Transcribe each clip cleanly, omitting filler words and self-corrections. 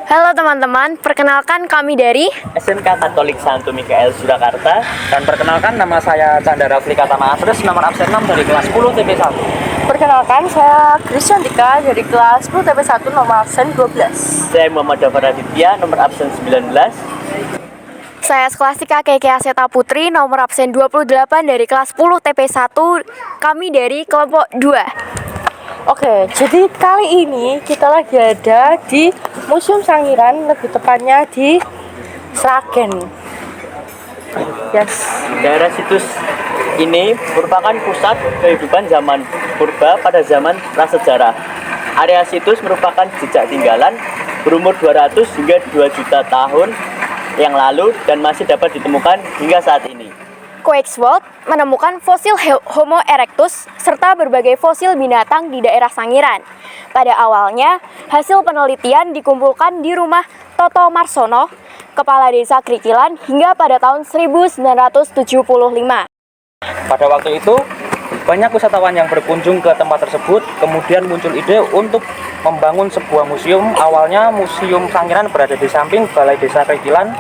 Halo teman-teman, perkenalkan kami dari SMK Katolik Santo Mikael Surakarta. Dan perkenalkan, nama saya Chandra Rafli Katama Asres, nomor absen 6 dari kelas 10 TP1. Perkenalkan, saya Krisyantika dari kelas 10 TP1 nomor absen 12. Saya Muhammad Dafar Aditya, nomor absen 19. saya Skolastika Keke Aseta Putri, nomor absen 28 dari kelas 10 TP1, kami dari kelompok 2. Oke, jadi kali ini kita lagi ada di Museum Sangiran, lebih tepatnya di Sragen. Yes. Daerah situs ini merupakan pusat kehidupan zaman purba pada zaman prasejarah. Area situs merupakan jejak tinggalan berumur 200 hingga 2 juta tahun yang lalu dan masih dapat ditemukan hingga saat ini. Koexwold menemukan fosil Homo erectus serta berbagai fosil binatang di daerah Sangiran. Pada awalnya, hasil penelitian dikumpulkan di rumah Toto Marsono, Kepala Desa Krikilan, hingga pada tahun 1975. Pada waktu itu, banyak wisatawan yang berkunjung ke tempat tersebut, kemudian muncul ide untuk membangun sebuah museum. Awalnya Museum Sangiran berada di samping Balai Desa Krikilan,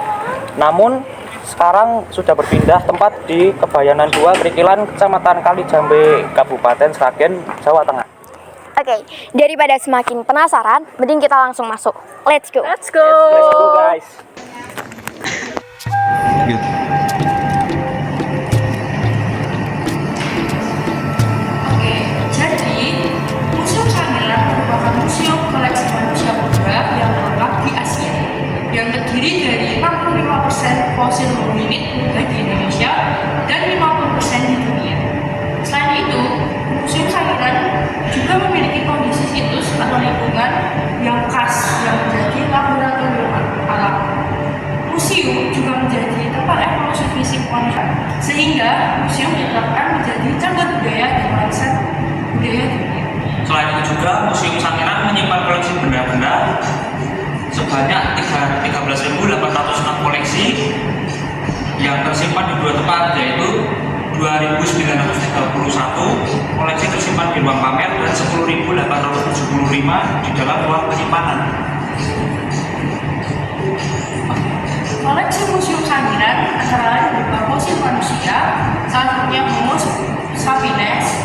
namun sekarang sudah berpindah tempat di Kebayanan 2 Krikilan, Kecamatan Kalijambe, Kabupaten Sragen, Jawa Tengah. Oke, daripada semakin penasaran, mending kita langsung masuk. Let's go! Let's go! Let's go guys! Oke, jadi Museum Sangiran merupakan museum koleksi manusia purba yang terletak di Asia, yang terdiri dari 65% fosil hominid di Indonesia dan 50% di dunia. Selain itu, Museum Sangiran juga memiliki kondisi situs atau lingkungan yang khas yang menjadi laboratorium alam. Museum juga menjadi tempat evolusi fisik manusia, sehingga museum ditetapkan menjadi cagar budaya dan warisan budaya dunia. Selain itu juga Museum Sangiran menyimpan koleksi benda-benda sebanyak 13.806 koleksi yang tersimpan di 2 tempat, yaitu 2.931 koleksi tersimpan di ruang pamer dan 10.875 di dalam ruang penyimpanan. Koleksi Museum Sangiran antara lain berupa fosil manusia, salah satunya Homo sapiens,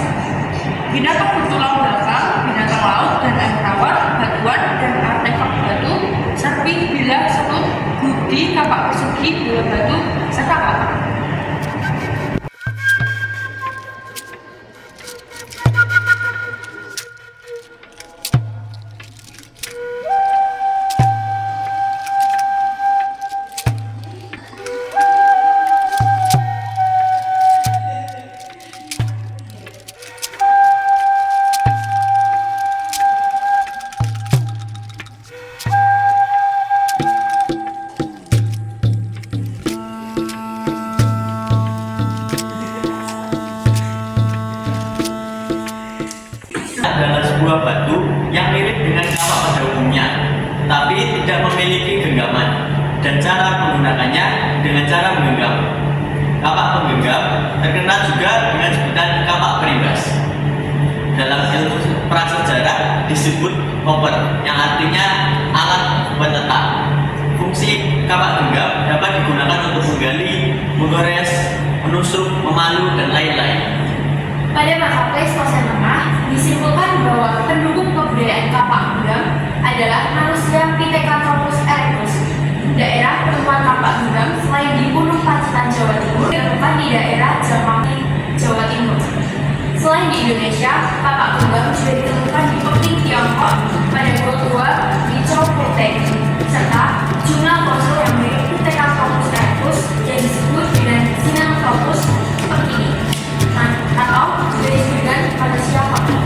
binatang bertulang belakang, binatang laut dan air tawar, batuan dan artefak batu, serping, bilah, setut, budi, kapak persegi, bola batu, serta kapak. Adalah sebuah batu yang mirip dengan kapak pada umumnya, tapi tidak memiliki genggaman, dan cara menggunakannya dengan cara menggenggam. Kapak penggenggam terkenal juga dengan sebutan kapak perimbas. Dalam ilmu prasejarah disebut koper, yang artinya alat penetak. Fungsi kapak genggam dapat digunakan untuk menggali, menggores, menusuk, memalu, dan lain-lain. Pada masa Pleistosen Tengah, disimpulkan bahwa pendukung kebudayaan kapak genggam adalah manusia Pithecanthropus erectus. Daerah penemuan kapak genggam selain di Gunung Pacitan, Jawa Timur, ditemukan di daerah Jamangli, Jawa Timur. Selain di Indonesia, kapak genggam juga ditemukan di Peking, Tiongkok, pada Gua Tua di Chongqing, serta jumlah fosil yang mirip Pithecanthropus erectus yang disebut dengan Sinanthropus pekini, atau juga disebut dengan manusia pekini.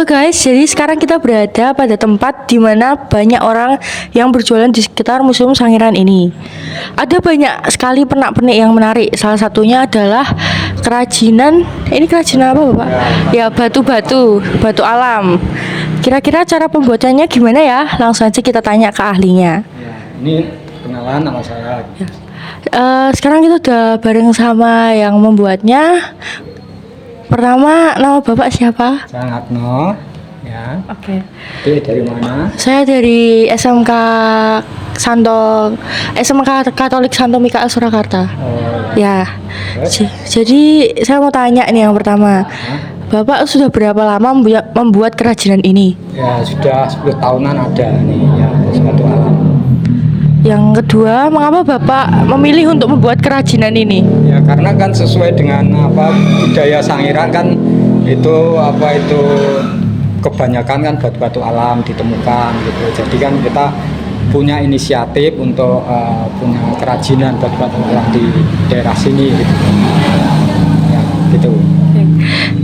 Halo guys, jadi sekarang kita berada pada tempat di mana banyak orang yang berjualan di sekitar Museum Sangiran ini. Ada banyak sekali pernak-pernik yang menarik. Salah satunya adalah kerajinan. Ini kerajinan apa, Bapak? Ya, batu-batu, batu alam. Kira-kira cara pembuatannya gimana ya? Langsung aja kita tanya ke ahlinya. Ya, ini kenalan nama saya. Sekarang kita udah bareng sama yang membuatnya. Pertama, nama Bapak siapa? Saya Ngatno. Ya. Oke. Oke, dari mana? Saya dari SMK Katolik Santo Mikael Surakarta. Oh, Ya. Terus? Jadi saya mau tanya nih yang pertama. Bapak sudah berapa lama membuat kerajinan ini? ya sudah 10 tahunan ada nih ya, suatu alam. Yang kedua, mengapa Bapak memilih untuk membuat kerajinan ini? Ya karena kan sesuai dengan apa budaya Sangiran kan itu kebanyakan kan batu-batu alam ditemukan gitu. Jadi kan kita punya inisiatif untuk punya kerajinan batu-batu alam di daerah sini gitu. Ya, gitu.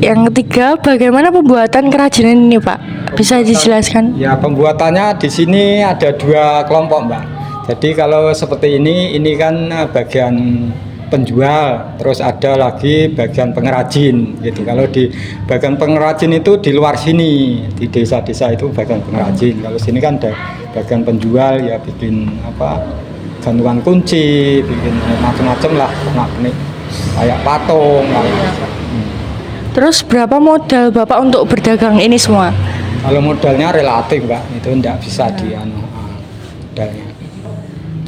Yang ketiga, bagaimana pembuatan kerajinan ini, Pak? Bisa dijelaskan? Ya pembuatannya di sini ada 2 kelompok, Mbak. Jadi kalau seperti ini kan bagian penjual, terus ada lagi bagian pengrajin gitu. Kalau di bagian pengrajin itu di luar sini, di desa-desa itu bagian pengrajin. Kalau sini kan ada bagian penjual ya bikin gantungan kunci, bikin macam-macam lah pernak-pernik kayak patung lah. Terus berapa modal Bapak untuk berdagang ini semua? Kalau modalnya relatif, Mbak, itu enggak bisa modalnya.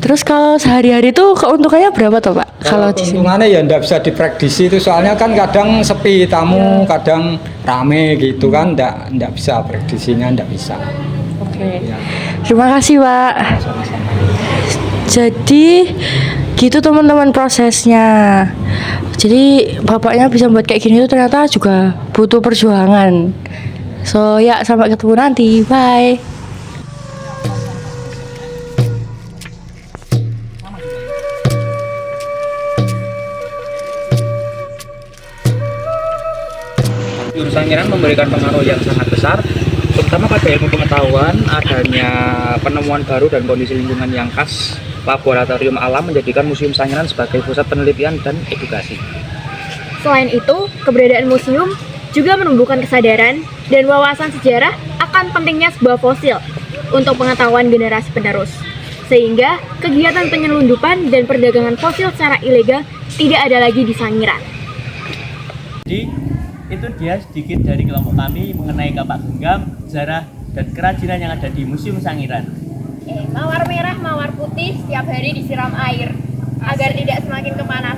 Terus kalau sehari-hari itu keuntungannya berapa tuh, Pak? Kalau di sini? Keuntungannya ya enggak bisa diprediksi itu, soalnya kan kadang sepi tamu, kadang rame gitu kan, enggak bisa prediksinya, enggak bisa. Oke. Ya, Terima kasih, Pak. sama-sama. Jadi gitu teman-teman prosesnya. Jadi bapaknya bisa buat kayak gini tuh ternyata juga butuh perjuangan. So ya, sampai ketemu nanti. Bye. Museum Sangiran memberikan pengaruh yang sangat besar, terutama pada ilmu pengetahuan, adanya penemuan baru dan kondisi lingkungan yang khas. Laboratorium alam menjadikan Museum Sangiran sebagai pusat penelitian dan edukasi. Selain itu, keberadaan museum juga menumbuhkan kesadaran dan wawasan sejarah akan pentingnya sebuah fosil untuk pengetahuan generasi penerus. Sehingga kegiatan penyelundupan dan perdagangan fosil secara ilegal tidak ada lagi di Sangiran. Jadi itu dia sedikit dari kelompok kami mengenai kapak genggam, sejarah dan kerajinan yang ada di Museum Sangiran. Mawar merah, mawar putih setiap hari disiram air agar tidak semakin kemana